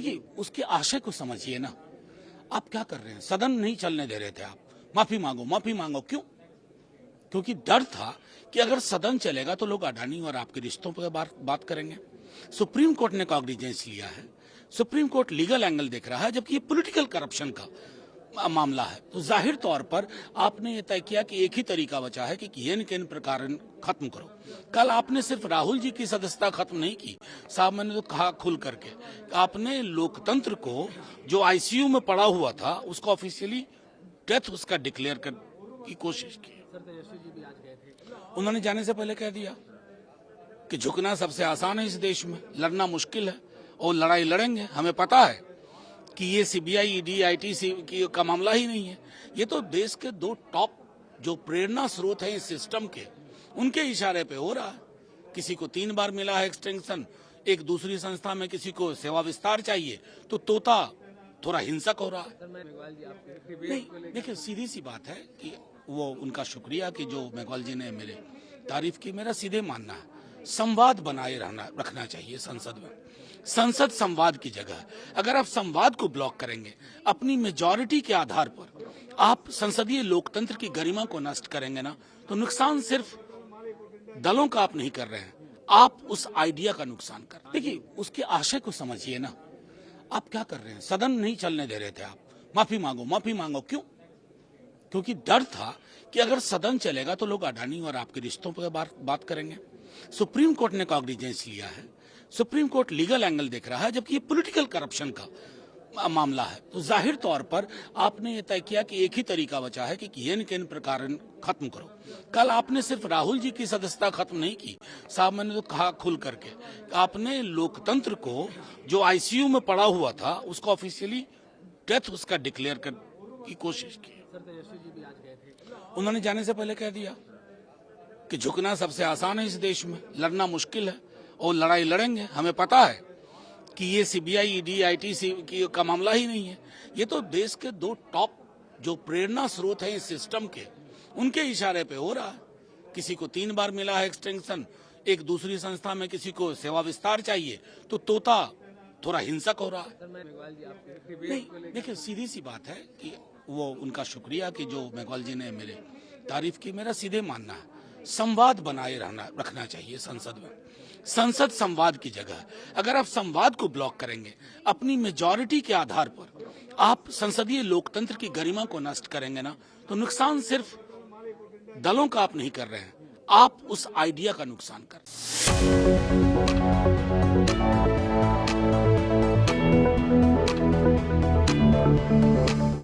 देखिए, उसके आशय को समझिए ना। आप क्या कर रहे हैं? सदन नहीं चलने दे रहे थे आप। माफी मांगो, माफी मांगो। क्यों? क्योंकि डर था कि अगर सदन चलेगा तो लोग अडानी और आपके रिश्तों पर बात करेंगे। सुप्रीम कोर्ट ने कॉग्निजेंस लिया है। सुप्रीम कोर्ट लीगल एंगल देख रहा है, जबकि ये पॉलिटिकल करप्शन का मामला है। तो जाहिर तौर पर आपने ये तय किया कि एक ही तरीका बचा है कि किन प्रकार खत्म करो। कल आपने सिर्फ राहुल जी की सदस्यता खत्म नहीं की साहब, मैंने तो कहा खुल करके, आपने लोकतंत्र को जो आईसीयू में पड़ा हुआ था उसको ऑफिशियली डेथ उसका डिक्लेयर कर की कोशिश की। उन्होंने जाने से पहले कह दिया कि झुकना सबसे आसान है इस देश में, लड़ना मुश्किल है और लड़ाई लड़ेंगे। हमें पता है कि ये सीबीआई, ईडी, आईटी का मामला ही नहीं है। ये तो देश के दो टॉप जो प्रेरणा स्रोत है इस सिस्टम के, उनके इशारे पे हो रहा है। किसी को 3 बार मिला है एक्सटेंशन, एक दूसरी संस्था में किसी को सेवा विस्तार चाहिए, तो तोता थोड़ा हिंसक हो रहा है। नहीं, देखिए, सीधी सी बात है कि वो उनका शुक्रिया कि जो मेघवाल जी ने मेरे तारीफ की। मेरा सीधे मानना है संवाद बनाए रखना चाहिए संसद में। संसद संवाद की जगह है। अगर आप संवाद को ब्लॉक करेंगे, अपनी मेजॉरिटी के आधार पर आप संसदीय लोकतंत्र की गरिमा को नष्ट करेंगे ना, तो नुकसान सिर्फ दलों का आप नहीं कर रहे हैं, आप उस आइडिया का नुकसान कर रहे हैं। देखिए, उसके आशय को समझिए ना। आप क्या कर रहे हैं? सदन नहीं चलने दे रहे थे आप। माफी मांगो, माफी मांगो। क्यों? क्योंकि डर था कि अगर सदन चलेगा तो लोग अडानी और आपके रिश्तों पर बात करेंगे। सुप्रीम कोर्ट ने कॉग्निजेंस लिया है। सुप्रीम कोर्ट लीगल एंगल देख रहा है, जबकि ये पॉलिटिकल करप्शन का मामला है। तो जाहिर तौर पर आपने ये तय किया कि एक ही तरीका बचा है कि किन प्रकार खत्म करो। कल आपने सिर्फ राहुल जी की सदस्यता खत्म नहीं की साहब, मैंने तो कहा खुल करके, आपने लोकतंत्र को जो आईसीयू में पड़ा हुआ था उसको ऑफिशियली डेथ उसका डिक्लेयर कर की कोशिश की। उन्होंने जाने से पहले कह दिया कि झुकना सबसे आसान है इस देश में, लड़ना मुश्किल है और लड़ाई लड़ेंगे। हमें पता है कि ये सीबीआई, ईडी, आईटी का मामला ही नहीं है। ये तो देश के दो टॉप जो प्रेरणा स्रोत है इस सिस्टम के, उनके इशारे पे हो रहा है। किसी को 3 बार मिला है एक्सटेंशन, एक दूसरी संस्था में किसी को सेवा विस्तार चाहिए, तो तोता थोड़ा हिंसक हो रहा है। नहीं, देखिए, सीधी सी बात है कि वो उनका शुक्रिया कि जो मेघवाल जी ने मेरे तारीफ की। मेरा सीधे मानना है संवाद बनाए रखना चाहिए संसद में। संसद संवाद की जगह है। अगर आप संवाद को ब्लॉक करेंगे, अपनी मेजॉरिटी के आधार पर आप संसदीय लोकतंत्र की गरिमा को नष्ट करेंगे ना, तो नुकसान सिर्फ दलों का आप नहीं कर रहे हैं, आप उस आइडिया का नुकसान कर रहे हैं।